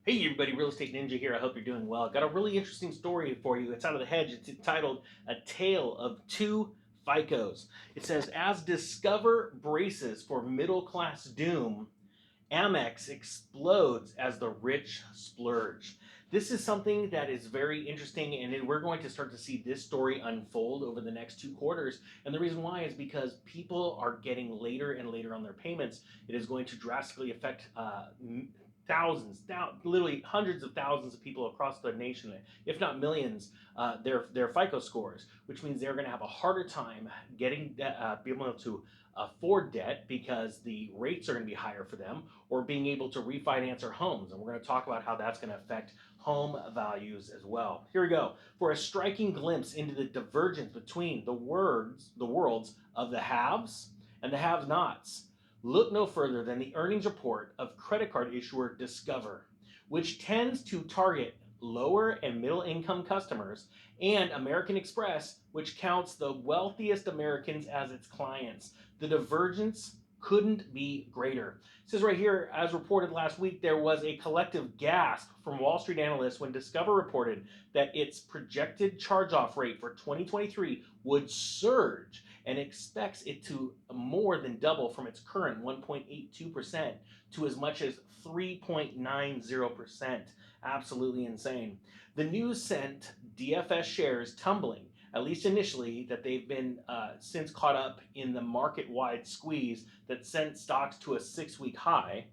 Hey everybody, Real Estate Ninja here. I hope you're doing well. Got a really interesting story for you. It's out of the hedge. It's entitled A Tale of Two FICOs. It says, as Discover braces for middle class doom, Amex explodes as the rich splurge. This is something that is very interesting, and we're going to start to see this story unfold over the next 2 quarters. And the reason why is because people are getting later and later on their payments. It is going to drastically affect thousands, literally hundreds of thousands of people across the nation, if not millions, their FICO scores, which means they're going to have a harder time getting being able to afford debt because the rates are going to be higher for them, or being able to refinance their homes. And we're going to talk about how that's going to affect home values as well. Here we go. For a striking glimpse into the divergence between the worlds of the haves and the have-nots, look no further than the earnings report of credit card issuer Discover, which tends to target lower and middle income customers, and American Express, which counts the wealthiest Americans as its clients. The divergence couldn't be greater. It says right here, as reported last week, there was a collective gasp from Wall Street analysts when Discover reported that its projected charge-off rate for 2023 would surge, and expects it to more than double from its current 1.82% to as much as 3.90%. Absolutely insane. The news sent DFS shares tumbling, at least initially, that they've been since caught up in the market-wide squeeze that sent stocks to a 6-week high.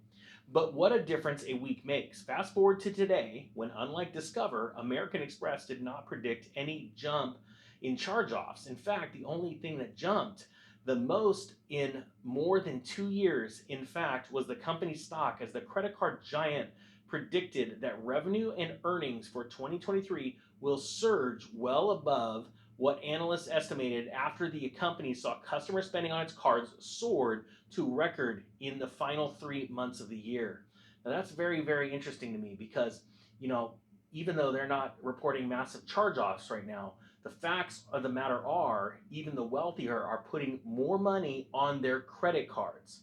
But what a difference a week makes. Fast forward to today, when unlike Discover, American Express did not predict any jump in charge-offs. In fact, the only thing that jumped the most in more than 2 years, in fact, was the company's stock, as the credit card giant predicted that revenue and earnings for 2023 will surge well above what analysts estimated after the company saw customer spending on its cards soared to record in the final 3 months of the year. Now that's very, very interesting to me because, you know, even though they're not reporting massive charge-offs right now, the facts of the matter are even the wealthier are putting more money on their credit cards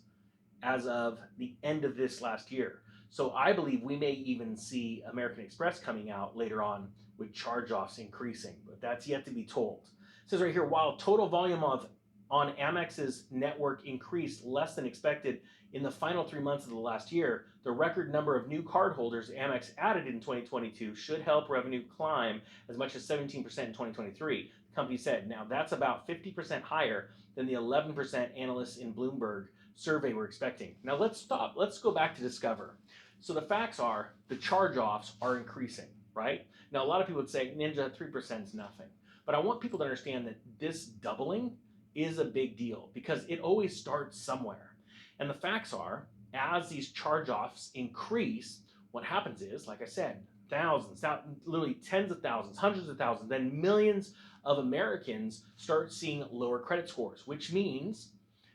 as of the end of this last year. So I believe we may even see American Express coming out later on with charge-offs increasing, but that's yet to be told. It says right here, while total volume on Amex's network increased less than expected in the final 3 months of the last year, the record number of new cardholders Amex added in 2022 should help revenue climb as much as 17% in 2023. The company said, now that's about 50% higher than the 11% analysts in Bloomberg survey were expecting. Now let's stop. Let's go back to Discover. So the facts are the charge-offs are increasing, right? Now a lot of people would say, Ninja, 3% is nothing. But I want people to understand that this doubling is a big deal because it always starts somewhere. And the facts are, as these charge-offs increase, what happens is, like I said, thousands, literally tens of thousands, hundreds of thousands, then millions of Americans start seeing lower credit scores, which means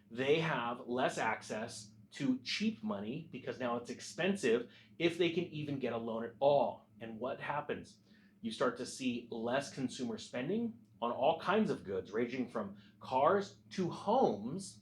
they have less access to cheap money because now it's expensive if they can even get a loan at all. And what happens? You start to see less consumer spending on all kinds of goods, ranging from cars to homes.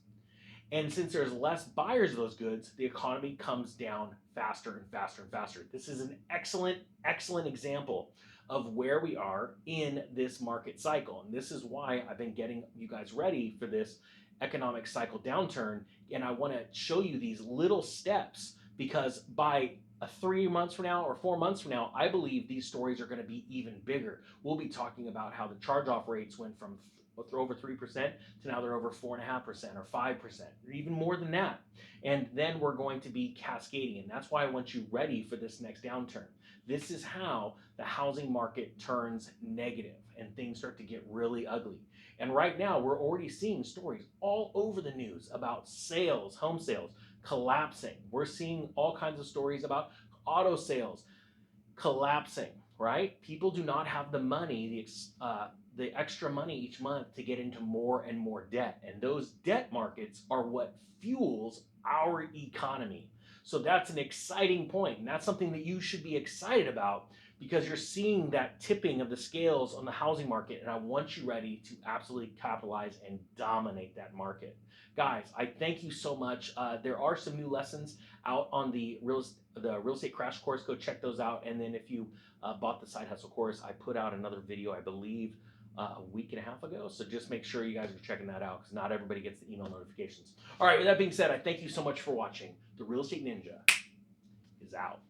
And since there's less buyers of those goods, the economy comes down faster and faster and faster. This is an excellent, excellent example of where we are in this market cycle. And this is why I've been getting you guys ready for this economic cycle downturn. And I want to show you these little steps because by 3 months from now or 4 months from now, I believe these stories are going to be even bigger. We'll be talking about how the charge-off rates went from over 3% to now they're over 4.5% or 5%, or even more than that. And then we're going to be cascading. And that's why I want you ready for this next downturn. This is how the housing market turns negative and things start to get really ugly. And right now, we're already seeing stories all over the news about sales, home sales collapsing. We're seeing all kinds of stories about auto sales collapsing, right? People do not have the money, the extra money each month to get into more and more debt. And those debt markets are what fuels our economy. So that's an exciting point, and that's something that you should be excited about because you're seeing that tipping of the scales on the housing market, and I want you ready to absolutely capitalize and dominate that market. Guys, I thank you so much. There are some new lessons out on the real estate crash course. Go check those out. And then if you bought the side hustle course, I put out another video, I believe, a week and a half ago. So just make sure you guys are checking that out because not everybody gets the email notifications. All right, with that being said, I thank you so much for watching. The Real Estate Ninja is out.